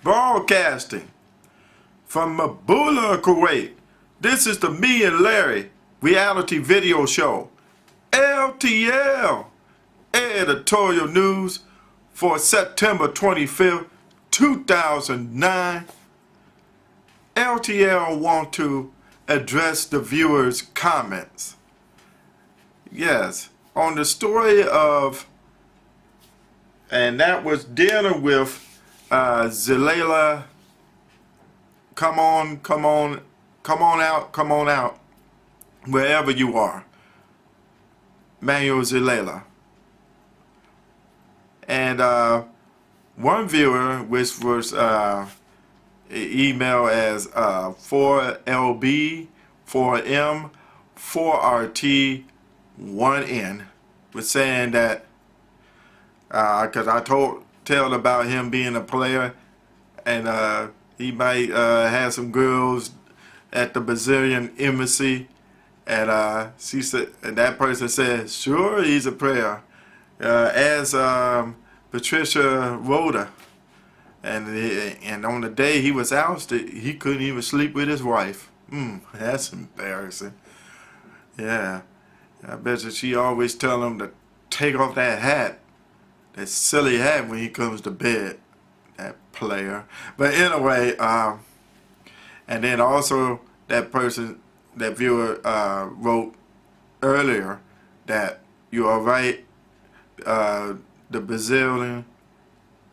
broadcasting from Mabula, Kuwait. This is the Me and Larry reality video show, LTL, editorial news for September 25th, 2009. LTL want to address the viewers' comments. Yes, on the story of, and that was dealing with Zillela. Come on out, wherever you are. Manuel Zillela. And one viewer, which was email as 4LB, 4M, 4RT, 1N, was saying that because I tell about him being a player, and he might have some girls at the Brazilian embassy, and she said, and that person said, sure, he's a player, as Patricia Rhoda, and on the day he was ousted, he couldn't even sleep with his wife. That's embarrassing. Yeah, I bet you she always tell him to take off that hat, that silly hat, when he comes to bed. That player. But anyway, and then also that person, that viewer wrote earlier that you are right. The Brazilian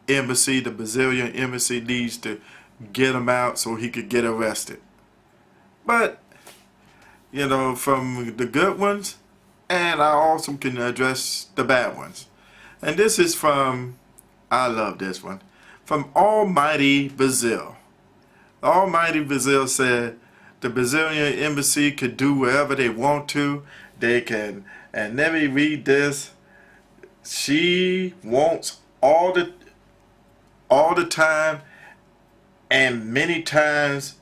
embassy needs to get him out so he could get arrested. But you know, from the good ones, and I also can address the bad ones. And this is from, I love this one, from Almighty Brazil. Almighty Brazil said the Brazilian embassy could do whatever they want to. They can, and let me read this. She wants all the time, and many times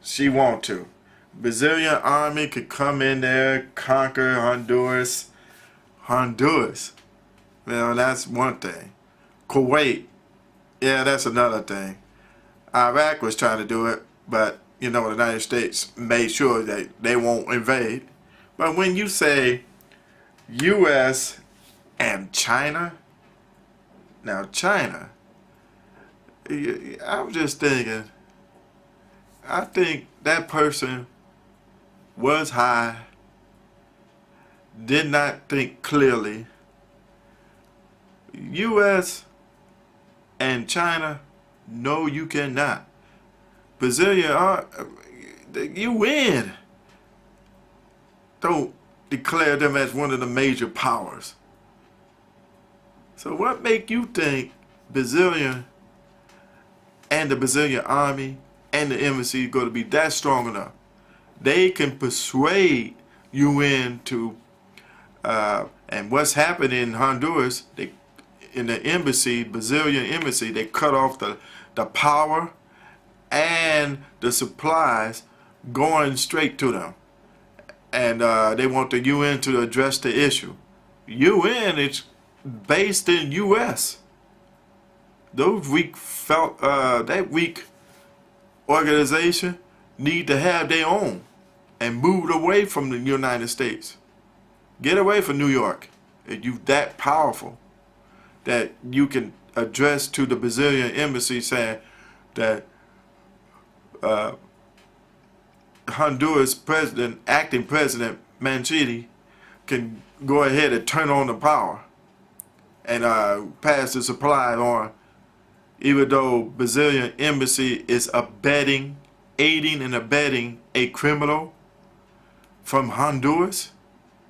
she want to. Brazilian army could come in there, conquer Honduras. Well, that's one thing. Kuwait, yeah, that's another thing. Iraq was trying to do it, but you know, the United States made sure that they won't invade. But when you say U.S. and China, now China, I was just thinking, I think that person was high, did not think clearly. U.S. and China, no, you cannot. Brazilian, you win. Don't declare them as one of the major powers. So what make you think Brazilian and the Brazilian army and the embassy are going to be that strong enough? They can persuade UN to, and what's happened in Honduras, in the embassy, Brazilian embassy, they cut off the power and the supplies going straight to them. And they want the UN to address the issue. UN is based in US. Those that weak organization need to have their own and move away from the United States. Get away from New York. If you're that powerful that you can address to the Brazilian embassy saying that Honduras president, acting president Mancini, can go ahead and turn on the power and pass the supply on, even though Brazilian embassy is aiding and abetting a criminal from Honduras.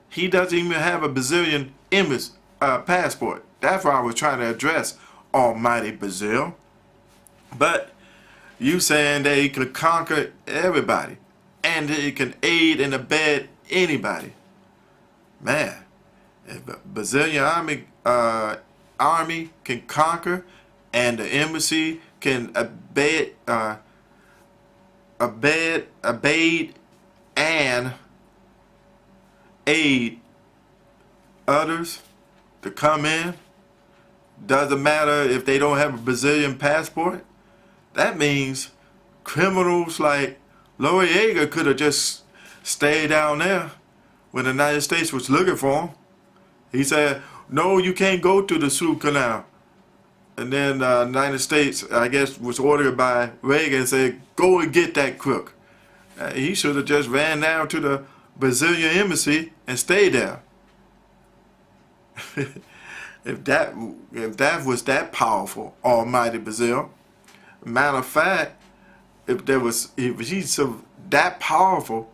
He doesn't even have a Brazilian embassy passport. That's why I was trying to address Almighty Brazil. But you saying that he could conquer everybody and he can aid and abet anybody. Man, if the Brazilian army can conquer and the embassy can abet and aid others to come in, doesn't matter if they don't have a Brazilian passport, That means criminals like Noriega could have just stayed down there when the United States was looking for him. He said, no, you can't go to the Suez Canal. And then the United States, I guess, was ordered by Reagan and said, go and get that crook. He should have just ran down to the Brazilian embassy and stayed there. If that was that powerful, almighty Brazil. Matter of fact, if he's so that powerful,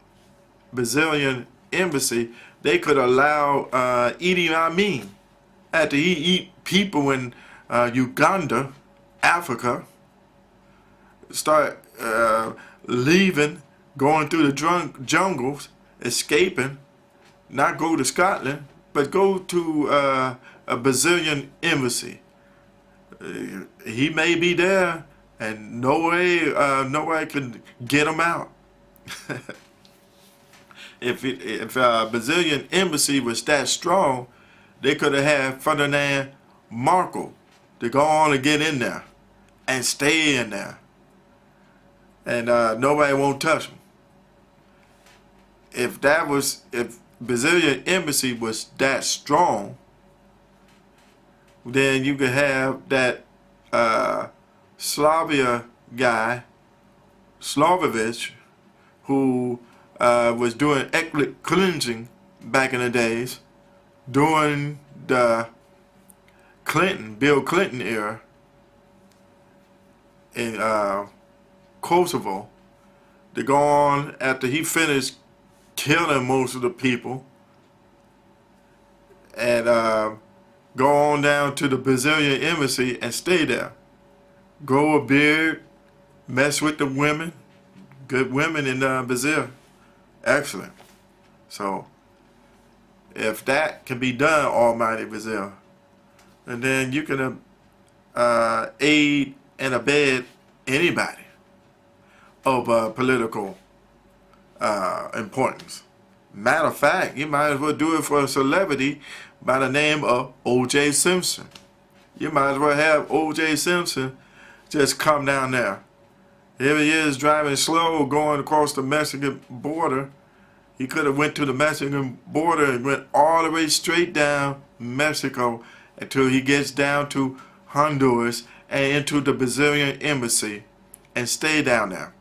Brazilian embassy, they could allow Idi Amin, after he eat people in Uganda, Africa, start leaving, going through the jungles, escaping, not go to Scotland, but go to a Brazilian embassy. He may be there, and nobody can get him out. If Brazilian embassy was that strong, they could have had Ferdinand Marcos to go on and get in there and stay in there, and nobody won't touch him. If Brazilian embassy was that strong, then you could have that Slavia guy, Slavovich, who was doing ethnic cleansing back in the days during the Bill Clinton era in Kosovo, to go on after he finished killing most of the people, and go on down to the Brazilian embassy and stay there. Grow a beard, mess with the women, good women in Brazil. Excellent. So, if that can be done, almighty Brazil, and then you can aid and abet anybody of political importance. Matter of fact, you might as well do it for a celebrity by the name of O.J. Simpson. You might as well have O.J. Simpson just come down there. Here he is driving slow, going across the Mexican border. He could have went to the Mexican border and went all the way straight down Mexico until he gets down to Honduras and into the Brazilian embassy and stay down there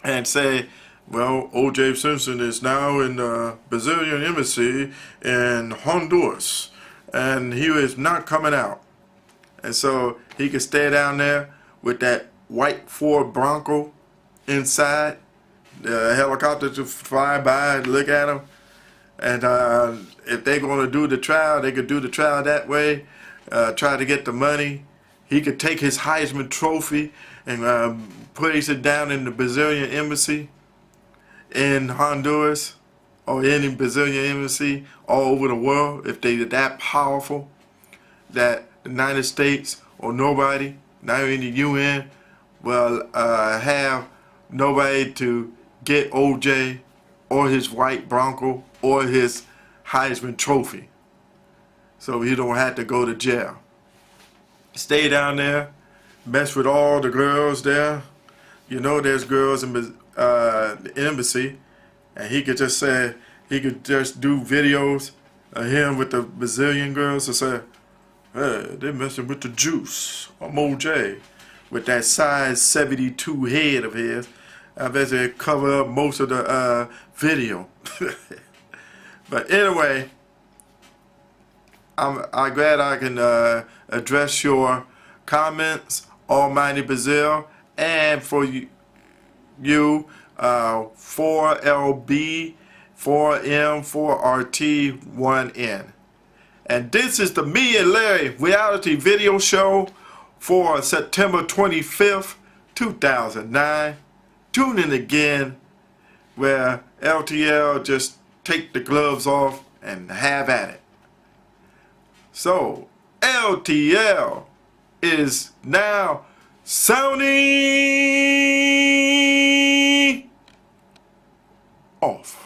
and say, well, O.J. Simpson is now in the Brazilian embassy in Honduras, and he is not coming out. And so he could stay down there with that white Ford Bronco inside, the helicopter to fly by and look at him. And if they're going to do the trial, they could do the trial that way, try to get the money. He could take his Heisman Trophy and place it down in the Brazilian embassy in Honduras, or any Brazilian embassy all over the world, if they're that powerful that the United States or nobody, not even the UN, will have nobody to get OJ or his white Bronco or his Heisman Trophy, so he don't have to go to jail. Stay down there, mess with all the girls there. You know there's girls in the embassy, and he could just say, he could just do videos of him with the Brazilian girls and say, hey, they're messing with the juice. I'm OJ. With that size 72 head of his, I bet they cover up most of the video. But anyway, I'm glad I can address your comments, almighty Brazil, and for you 4LB, 4M, 4RT, 1N. And this is the Me and Larry reality video show for September 25th, 2009. Tune in again, where LTL just take the gloves off and have at it. So, LTL is now sounding off.